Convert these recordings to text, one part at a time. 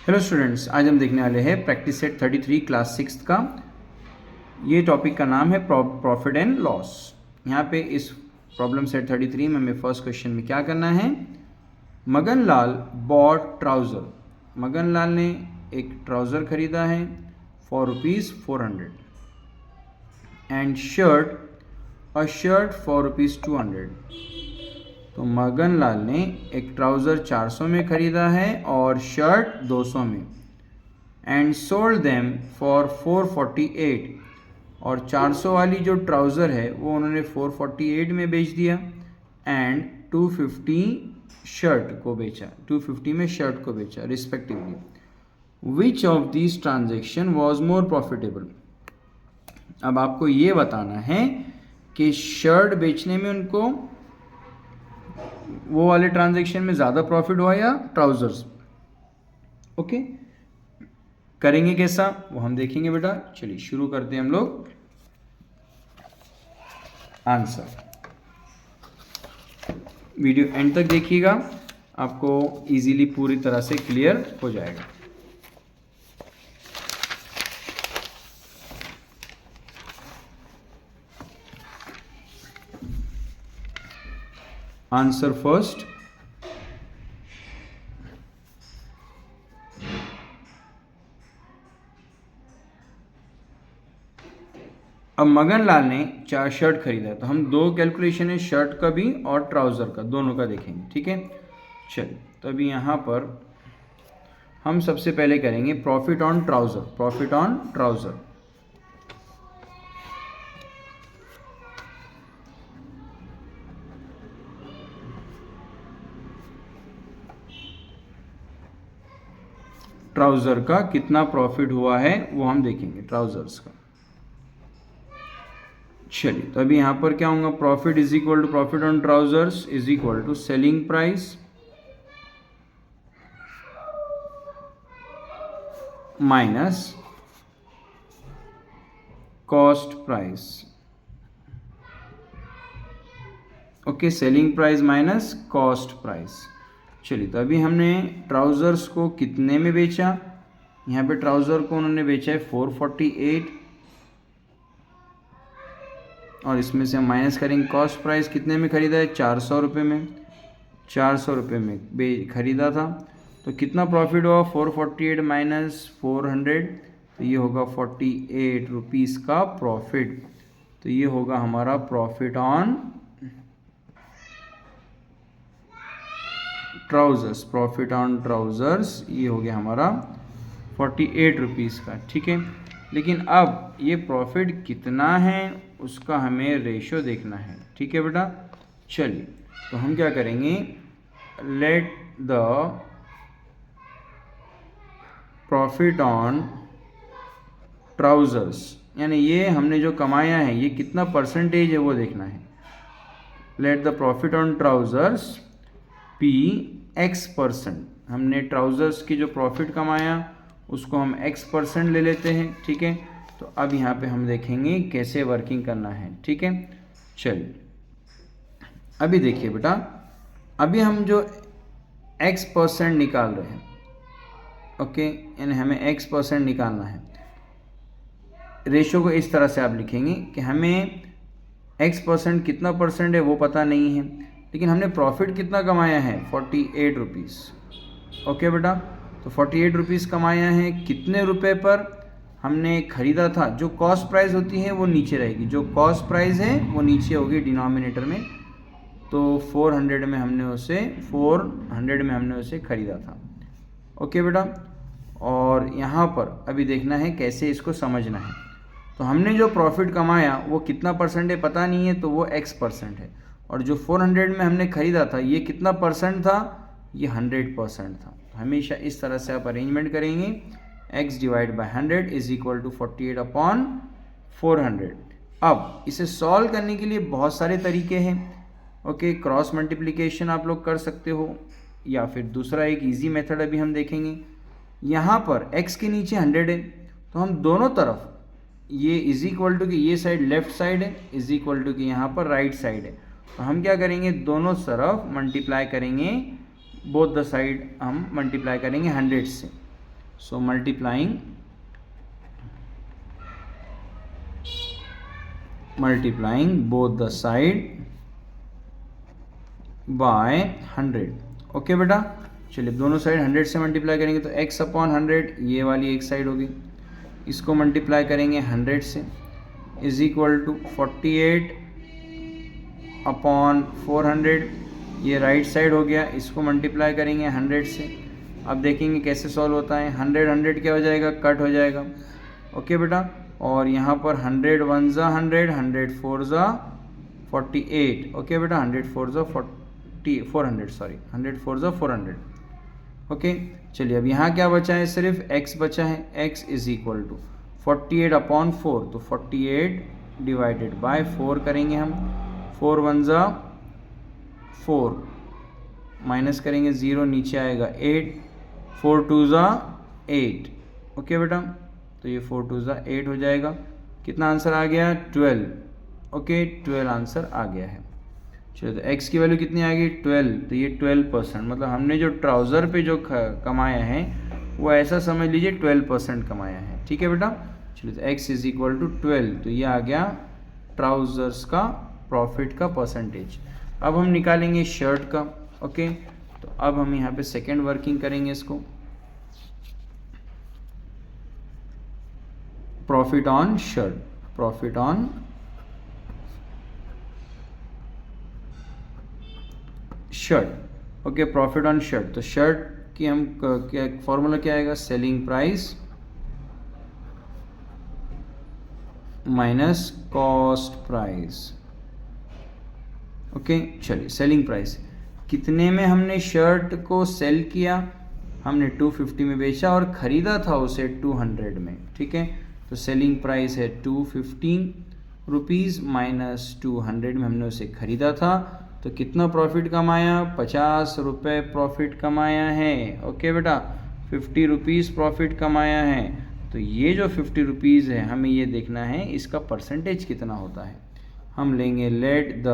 Hello students, आज हम देखने वाले हैं प्रैक्टिस सेट 33 क्लास 6 का। ये टॉपिक का नाम है प्रॉफिट एंड लॉस। यहाँ पे इस प्रॉब्लम सेट 33 में हमें फर्स्ट क्वेश्चन में क्या करना है। Maganlal bot trouser. मगनलाल ने एक ट्राउज़र खरीदा है for ₹400 and a shirt for ₹200। तो मगनलाल ने एक ट्राउज़र 400 में ख़रीदा है और शर्ट 200 में, एंड सोल्ड देम फॉर 448। और 400 वाली जो ट्राउज़र है वो उन्होंने 448 में बेच दिया एंड 250 शर्ट को बेचा, 250 में शर्ट को बेचा respectively. Which of this transaction was more profitable. अब आपको ये बताना है कि शर्ट बेचने में उनको वो वाले ट्रांजैक्शन में ज़्यादा प्रॉफिट हुआ या ट्राउज़र्स। ओके, करेंगे कैसा वो हम देखेंगे बेटा। चलिए शुरू करते हैं हम लोग। आंसर वीडियो एंड तक देखिएगा, आपको इजीली पूरी तरह से क्लियर हो जाएगा। आंसर फर्स्ट, अब मगनलाल ने 4 शर्ट खरीदा है तो हम 2 कैलकुलेशन है, शर्ट का भी और ट्राउज़र का, दोनों का देखेंगे। ठीक है, चलिए तो अभी यहाँ पर हम सबसे पहले करेंगे profit on trouser. Profit on trouser, trouser का कितना प्रॉफिट हुआ है वो हम देखेंगे, ट्राउज़र्स का। चलिए तो अभी यहाँ पर क्या होगा, profit is equal to profit on trousers is equal to selling price minus cost price. Okay, selling price minus cost price. चलिए तो अभी हमने ट्राउज़र्स को कितने में बेचा, यहाँ पे ट्राउज़र को उन्होंने बेचा है 448 और इसमें से हम माइनस करेंगे कॉस्ट प्राइस। कितने में ख़रीदा है, 400 रुपये में, 400 रुपये में ख़रीदा था। तो कितना प्रॉफिट हुआ, 448 माइनस 400, तो ये होगा 48 रुपीज़ का प्रॉफिट। तो ये होगा हमारा profit on trousers. Profit on trousers ये हो गया हमारा 48 रुपीज़ का। ठीक है, लेकिन अब ये प्रॉफिट कितना है उसका हमें रेशो देखना है। ठीक है बेटा, चलिए तो हम क्या करेंगे, late the profit on trousers, यानी ये हमने जो कमाया है ये कितना परसेंटेज है वो देखना है। Late the profit on trousers P X%। हमने ट्राउज़र्स की जो प्रॉफिट कमाया उसको हम X% ले लेते हैं। ठीक है, तो अब यहाँ पे हम देखेंगे कैसे वर्किंग करना है। ठीक है, चलिए अभी देखिए बेटा, अभी हम जो X% निकाल रहे हैं, ओके, यानी हमें X% निकालना है। रेशो को इस तरह से आप लिखेंगे कि हमें X% कितना परसेंट है वो पता नहीं है, लेकिन हमने प्रॉफिट कितना कमाया है, 48 रुपीज़। ओके बेटा, तो 48 रुपीज़ कमाया है। कितने रुपए पर हमने ख़रीदा था, जो कॉस्ट प्राइस होती है वो नीचे रहेगी, जो कॉस्ट प्राइस है वो नीचे होगी डिनोमिनेटर में। तो 400 में हमने उसे ख़रीदा था। ओके बेटा, और यहाँ पर अभी देखना है कैसे इसको समझना है। तो हमने जो प्रॉफिट कमाया वो कितना परसेंट है पता नहीं है, तो वो X% है। और जो 400 में हमने ख़रीदा था ये कितना परसेंट था, ये 100% था। हमेशा इस तरह से आप अरेंजमेंट करेंगे, x divide by 100 is equal to 48 upon 400। अब इसे सॉल्व करने के लिए बहुत सारे तरीके हैं। ओके, क्रॉस मल्टीप्लिकेशन आप लोग कर सकते हो, या फिर दूसरा एक इजी मेथड अभी हम देखेंगे। यहाँ पर x के नीचे 100 है तो हम दोनों तरफ, ये इज इक्वल टू कि ये साइड लेफ्ट साइड है, इज इक्वल टू कि यहाँ पर राइट साइड है। तो हम क्या करेंगे, दोनों तरफ मल्टीप्लाई करेंगे, बोथ द साइड हम मल्टीप्लाई करेंगे 100 से। So multiplying both the side by 100। Okay बेटा, चलिए दोनों साइड 100 से मल्टीप्लाई करेंगे तो x अपॉन 100 ये वाली एक साइड होगी, इसको मल्टीप्लाई करेंगे 100 से इज इक्वल टू 48 अपॉन 400, ये राइट साइड हो गया, इसको मल्टीप्लाई करेंगे 100 से। अब देखेंगे कैसे सॉल्व होता है। 100 क्या हो जाएगा, कट हो जाएगा। ओके बेटा, और यहाँ पर 100 1 ज़ा 100, 100 4 ज़ा 48। ओके बेटा, 100 4 ज़ा 400, सॉरी 100 4 ज़ा 400। ओके चलिए, अब यहाँ क्या बचा है, सिर्फ x बचा है। x is equal to 48 upon 4, तो 48 डिवाइडेड बाय 4 करेंगे हम। 4 1 ज़ा 4, माइनस करेंगे 0, नीचे आएगा 8, 4 2 ज़ा 8। ओके बेटा, तो ये 4 2 ज़ा 8 हो जाएगा। कितना आंसर आ गया, 12। ओके 12 आंसर आ गया है। चलो, तो x की वैल्यू कितनी आ गई, 12, तो ये 12%, मतलब हमने जो ट्राउज़र पे जो कमाया है वो ऐसा समझ लीजिए 12% कमाया है। ठीक है बेटा, चलिए तो x इज इक्वल टू 12, तो ये आ गया ट्राउज़र्स का प्रॉफिट का परसेंटेज। अब हम निकालेंगे शर्ट का। ओके, तो अब हम यहाँ पे सेकेंड वर्किंग करेंगे इसको, profit on shirt, profit on shirt. Okay, profit on shirt, तो शर्ट की हम क्या फॉर्मूला क्या आएगा, selling price minus cost price. Okay चलिए, सेलिंग प्राइस कितने में हमने शर्ट को सेल किया, हमने 250 में बेचा और ख़रीदा था उसे 200 में। ठीक है, तो सेलिंग प्राइस है 215 रुपीज़ माइनस 200 में हमने उसे ख़रीदा था, तो कितना प्रॉफिट कमाया, 50 रुपये प्रॉफिट कमाया है। ओके बेटा, 50 रुपीज़ प्रॉफिट कमाया है। तो ये जो 50 रुपीज़ है हमें ये देखना है इसका परसेंटेज कितना होता है। हम लेंगे let the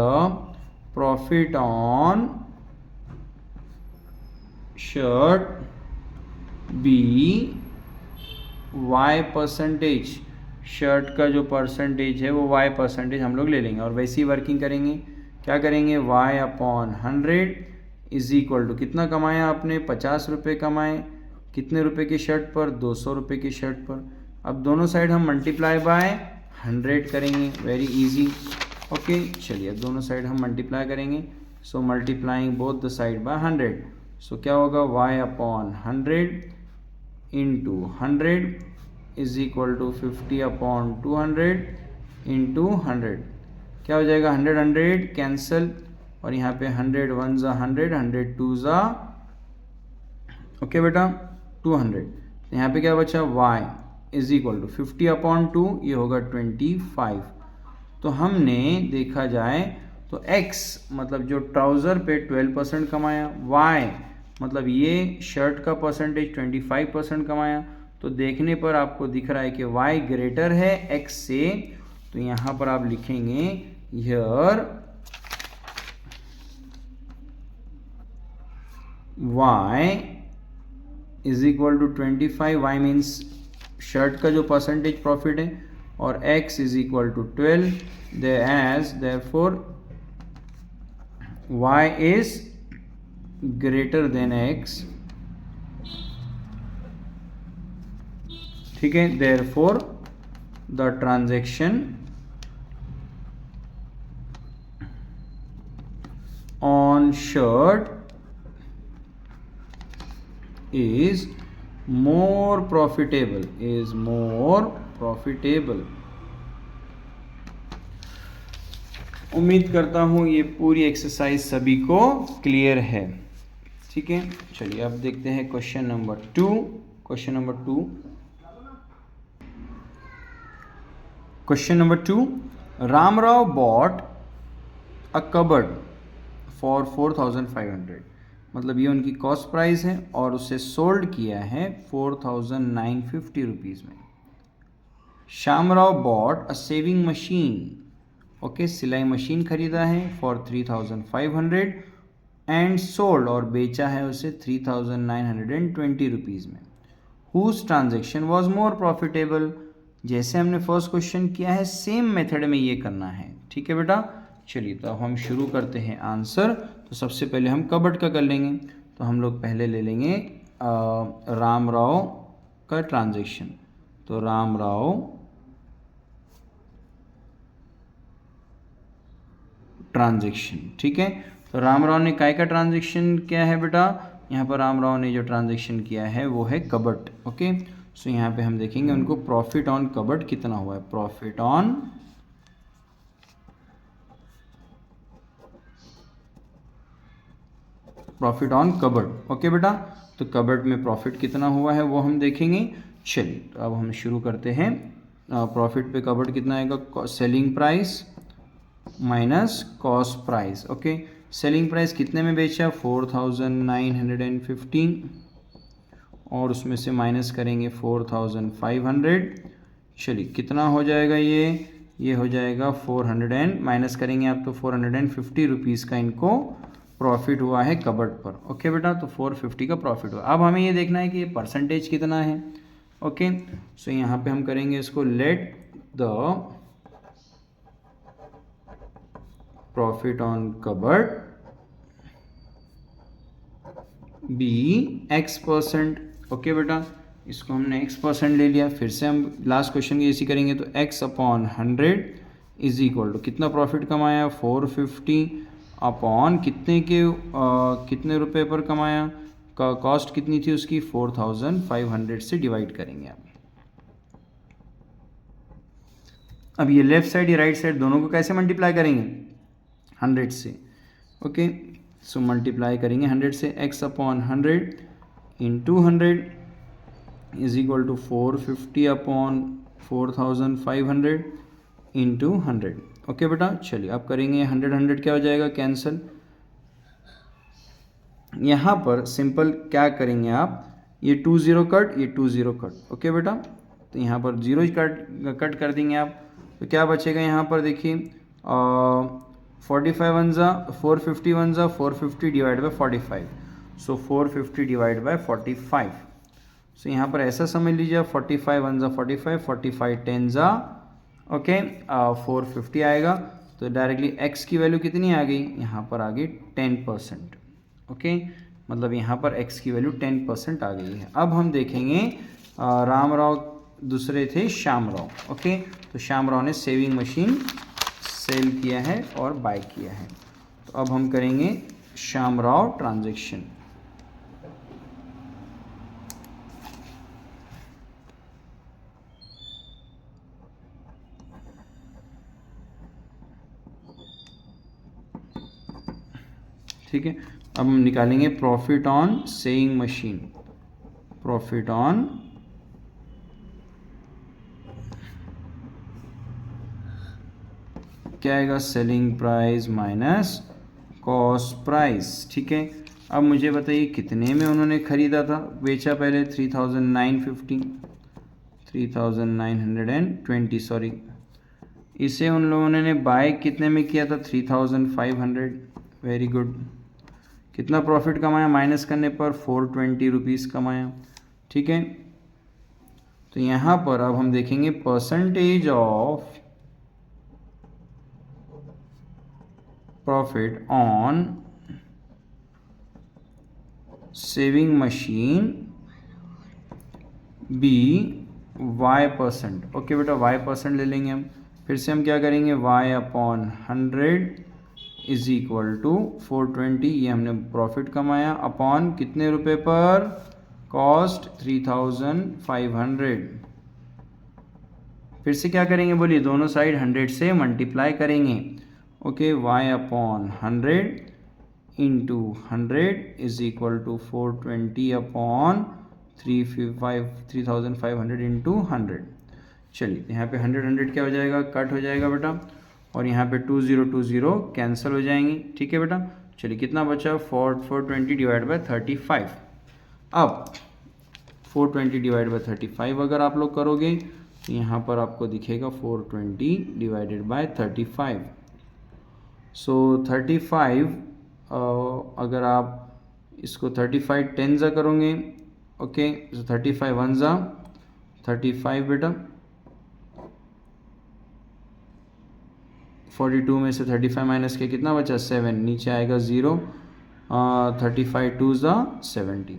profit on shirt be y percentage, shirt का जो परसेंटेज है वो y परसेंटेज हम लोग ले लेंगे और वैसी वर्किंग करेंगे। क्या करेंगे, y upon 100 is equal to कितना कमाया आपने, 50 रुपये कमाए, कितने रुपए की शर्ट पर, 200 रुपये की शर्ट पर। अब दोनों साइड हम मल्टीप्लाई बाय 100 करेंगे, वेरी इजी। ओके चलिए, अब दोनों साइड हम मल्टीप्लाई करेंगे, so multiplying both the side by 100, so क्या होगा, y upon 100 into 100 is equal to 50 upon 200 into 100। क्या हो जाएगा, 100 100 कैंसिल, और यहाँ पे 100 1 ज़ा 100, 100 2 ज़ा, ओके बेटा 200। यहाँ पे क्या बचा, y is equal to 50 upon 2, ये होगा 25। तो हमने देखा जाए तो x मतलब जो ट्राउज़र पे 12% कमाया, y मतलब ये शर्ट का परसेंटेज 25% कमाया। तो देखने पर आपको दिख रहा है कि y ग्रेटर है x से, तो यहाँ पर आप लिखेंगे here y is equal to 25, y means shirt का जो परसेंटेज प्रॉफिट है, और x is equal to 12, therefore y is greater than x। ठीक है, therefore the transaction on shirt is more profitable, is more profitable। उम्मीद करता हूँ ये पूरी एक्सरसाइज सभी को क्लियर है। ठीक है, चलिए अब देखते हैं question number 2। Question number 2, Ramrao bought a cupboard for 4500, मतलब ये उनकी कॉस्ट प्राइस है और उसे सोल्ड किया है 4950 रुपीज़ में। Shyamrao bought a saving machine, okay सिलाई मशीन खरीदा है फॉर 3500 एंड सोल्ड, और बेचा है उसे 3920 रुपीज़ में। Whose transaction was more profitable. जैसे हमने फर्स्ट क्वेश्चन किया है सेम मेथड में ये करना है, ठीक है बेटा। चलिए तो अब हम शुरू करते हैं आंसर। तो सबसे पहले हम कबड का कर लेंगे। तो हम लोग पहले ले लेंगे राम राव का ट्रांजेक्शन। तो राम राव ट्रांजेक्शन, ठीक है। तो राम राव ने काय का ट्रांजेक्शन किया है बेटा? यहाँ पर राम राव ने जो ट्रांजेक्शन किया है वो है कबड। ओके, सो यहाँ पे हम देखेंगे उनको प्रॉफिट ऑन कबड कितना हुआ है। Profit on cupboard. ओके बेटा, तो कबड में प्रॉफिट कितना हुआ है वो हम देखेंगे। चलिए तो अब हम शुरू करते हैं। प्रॉफिट पे कबड कितना आएगा? Selling price minus cost price. Okay, selling price कितने में बेचा? 4915, और उसमें से माइनस करेंगे 4500। चलिए कितना हो जाएगा ये हो जाएगा 400 एंड माइनस करेंगे आप तो 450 रुपीज़ का इनको प्रॉफिट हुआ है कबड पर। ओके बेटा, तो 450 का प्रॉफिट हुआ। अब हमें ये देखना है कि ये परसेंटेज कितना है। ओके, सो यहाँ पे हम करेंगे इसको let the profit on cupboard be X%। Okay बेटा, इसको हमने X% ले लिया। फिर से हम लास्ट क्वेश्चन की जैसी करेंगे तो X/100 इज इक्वल टू कितना प्रॉफिट कमाया? 450 अपॉन कितने रुपए पर कमाया? का कॉस्ट कितनी थी उसकी? 4500 से डिवाइड करेंगे आप। अब ये लेफ्ट साइड या राइट साइड दोनों को कैसे मल्टीप्लाई करेंगे? 100 से। ओके, सो मल्टीप्लाई करेंगे 100 से। X/100 into 100 is equal to 450 upon 4500 into 100। Okay बेटा, चलिए अब करेंगे 100 क्या हो जाएगा? कैंसिल। यहाँ पर सिंपल क्या करेंगे आप? ये 20 कट, ये 20 कट। ओके बेटा, तो यहाँ पर 0 कट कर देंगे आप। तो क्या बचेगा यहाँ पर? देखिए 45 वन ज़ा 450 वन ज़ा 450 divide by 45। So 450 divide by 45। सो यहाँ पर ऐसा समझ लीजिए 45 वन ज़ा 45, 45 10 ज़ा ओके 450 आएगा। तो डायरेक्टली x की वैल्यू कितनी आ गई? यहाँ पर आ गई 10%। ओके, मतलब यहाँ पर x की वैल्यू 10% आ गई है। अब हम देखेंगे राम राव दूसरे थे श्याम राव। ओके, तो श्याम राव ने सेविंग मशीन सेल किया है और बाय किया है। तो अब हम करेंगे श्याम राव ट्रांजेक्शन। ठीक है, अब हम निकालेंगे profit on saying machine. Profit on क्या आएगा? Selling price minus cost price. ठीक है, अब मुझे बताइए कितने में उन्होंने ख़रीदा था, बेचा पहले? 3920 सॉरी। इसे उन लोगों ने बाय कितने में किया था? 3500। Very good. कितना प्रॉफिट कमाया माइनस करने पर? 420 रुपीज़ कमाया। ठीक है, तो यहाँ पर अब हम देखेंगे percentage of profit on sewing machine be Y%। Okay बेटा, Y% ले लेंगे हम। फिर से हम क्या करेंगे? Y/100 इज इक्वल टू 420, ये हमने प्रॉफिट कमाया, अपॉन कितने रुपए पर? कॉस्ट 3500। फिर से क्या करेंगे बोलिए? दोनों साइड 100 से मल्टीप्लाई करेंगे। Okay, Y/100 into 100 is equal to 420 upon 3500 into 100। चलिए यहाँ पे 100 क्या हो जाएगा? कट हो जाएगा बेटा, और यहाँ पे 20 कैंसिल हो जाएंगी। ठीक है बेटा, चलिए कितना बचा? 420 डिवाइड बाई 35। अब 420 डिवाइड बाई 35 अगर आप लोग करोगे तो यहाँ पर आपको दिखेगा 420 डिवाइडेड बाई 35। सो 35 अगर आप इसको 35 10 करोगे ओके, सो 35 वन ज़ा 35 बेटा, 42 में से 35 माइनस के कितना बचा 7, नीचे आएगा 0, 35 टू ज़ा 70।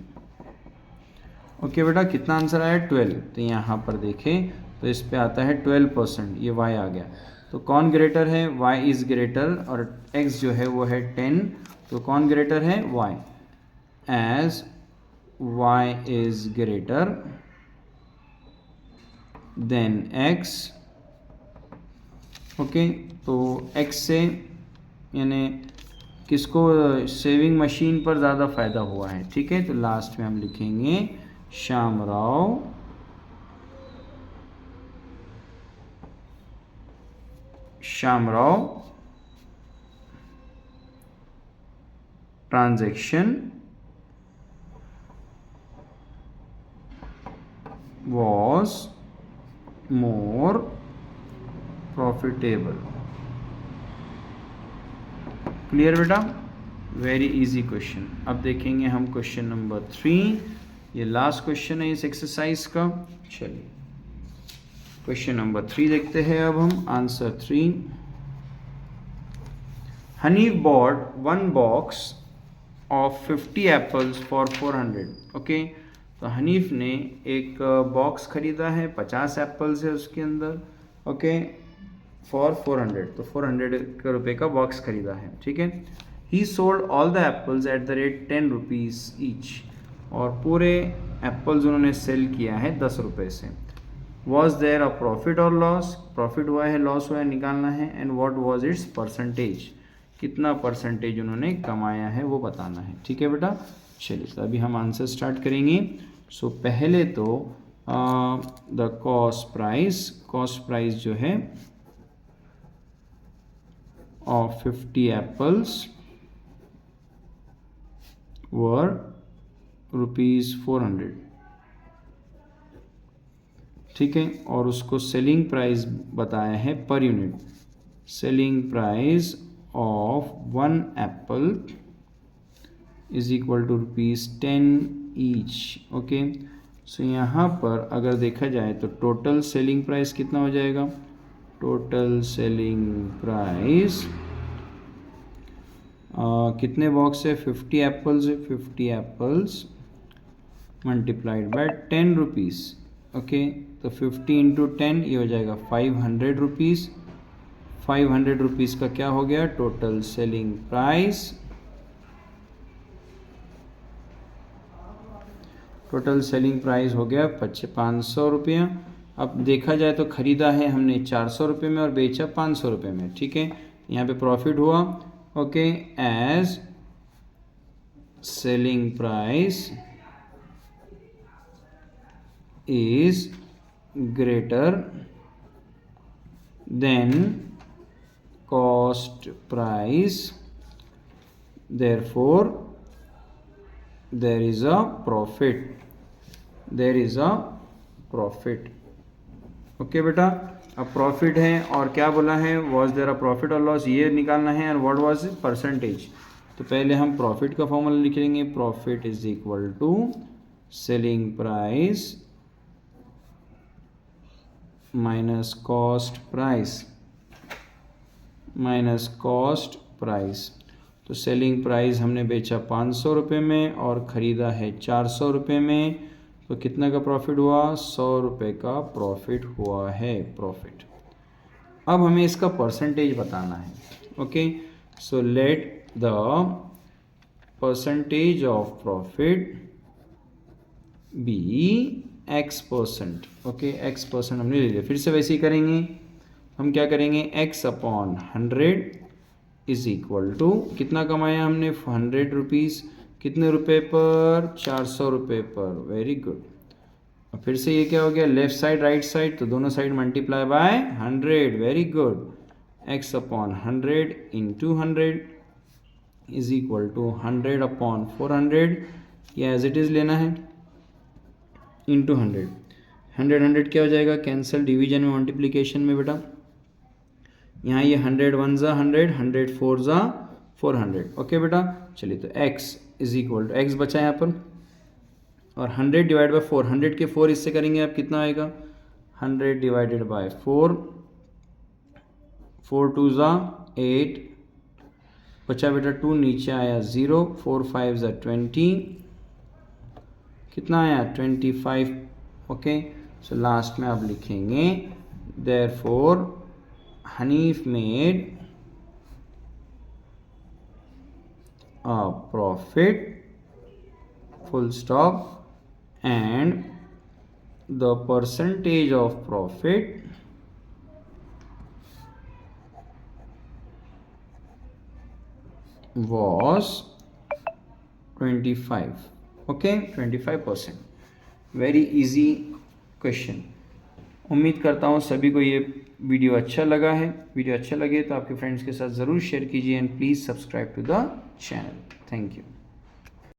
ओके बेटा, कितना आंसर आया 12। तो यहाँ पर देखें तो इस पे आता है 12%, ये y आ गया। तो कौन ग्रेटर है, y इज़ ग्रेटर, और x जो है वो है 10, तो कौन ग्रेटर है y, as y is greater than x। Okay, तो x से यानी किसको सेविंग मशीन पर ज़्यादा फ़ायदा हुआ है, ठीक है। तो लास्ट में हम लिखेंगे Shyamrao transaction was more profitable। Clear बेटा, वेरी इजी क्वेश्चन। अब देखेंगे हम क्वेश्चन नंबर 3, ये लास्ट क्वेश्चन है इस एक्सरसाइज का। चलिए क्वेश्चन नंबर 3 देखते हैं अब हम। Answer 3, Hanif bought 1 box of 50 apples for 400। Okay, तो हनीफ ने एक बॉक्स खरीदा है, 50 एप्पल्स है उसके अंदर, ओके, फॉर 400, तो 400 रुपये का बॉक्स खरीदा है, ठीक है। ही sold all the apples at the rate 10 rupees each, और पूरे एप्पल्स उन्होंने सेल किया है 10 रुपये से। वॉज देयर अ प्रॉफिट और लॉस, प्रॉफिट हुआ है लॉस हुआ है निकालना है, and what was it's percentage, कितना परसेंटेज उन्होंने कमाया है वो बताना है, ठीक है बेटा। चलिए तो अभी हम आंसर स्टार्ट करेंगे। सो पहले तो द कॉस्ट प्राइस जो है ऑफ 50 एप्पल्स वर ₹400, ठीक है, और उसको सेलिंग प्राइस बताया है per unit. Selling price of 1 apple is equal to ₹10 each. Okay, so यहाँ पर अगर देखा जाए तो टोटल सेलिंग प्राइस कितना हो जाएगा, टोटल सेलिंग प्राइस कितने बॉक्स है, 50 एप्पल्स है, 50 apples multiplied by 10 rupees. Okay, तो 50 इंटू 10 ये हो जाएगा 500 रुपीज़। 500 रुपीज़ का क्या हो गया total selling price, total selling price हो गया 500 रुपया। अब देखा जाए तो ख़रीदा है हमने 400 रुपये में और बेचा 500 रुपये में, ठीक है, यहाँ पे प्रॉफिट हुआ। Okay, as selling price is greater than cost price, therefore there is a profit, there is a profit। Okay बेटा, अब प्रॉफिट है और क्या बोला है, वॉज देयर अ प्रॉफिट और लॉस, ये निकालना है, एंड व्हाट वाज परसेंटेज। तो पहले हम प्रॉफिट का फॉर्मूला लिख लेंगे, profit is equal to selling price minus cost price, minus cost price. तो सेलिंग प्राइस हमने बेचा 500 रुपये में और ख़रीदा है 400 रुपये में, तो कितना का प्रॉफिट हुआ, 100 रुपये का प्रॉफिट हुआ है, प्रॉफिट। अब हमें इसका परसेंटेज बताना है। Okay, so let the percentage of profit be X%। Okay, X% हमने ले लिया, फिर से वैसे ही करेंगे। हम क्या करेंगे, X upon 100 is equal to कितना कमाया हमने 100 रुपीज़, कितने रुपए पर, 400 रुपये पर, वेरी गुड। अब फिर से ये क्या हो गया, लेफ्ट साइड राइट साइड, तो दोनों side multiply by 100, very good. X upon 100 into 100 is equal to 100 upon 400, या एज इट इज़ लेना है, इंटू 100। 100 क्या हो जाएगा, कैंसिल, डिवीजन में मल्टीप्लीकेशन में बेटा, यहाँ ये 100 1 ज़ा 100, 100 4 ज़ा 400। ओके बेटा, चलिए तो x is equal to, x बचा यहाँ पर, और 100 डिवाइड बाय 4, 100 के 4 इससे करेंगे आप कितना आएगा, 100 डिवाइडेड बाय 4, 4 2 ज़ा 8, बचा बेटा 2 नीचे आया 0, 4 5 ज़ा 20, कितना आया 25। ओके, सो लास्ट में आप लिखेंगे therefore Hanif made a profit full stop and the percentage of profit was 25. okay, 25%. Very easy question. उम्मीद करता हूँ सभी को ये वीडियो अच्छा लगा है। वीडियो अच्छा लगे तो आपके फ्रेंड्स के साथ ज़रूर शेयर कीजिए and please subscribe to the channel. Thank you.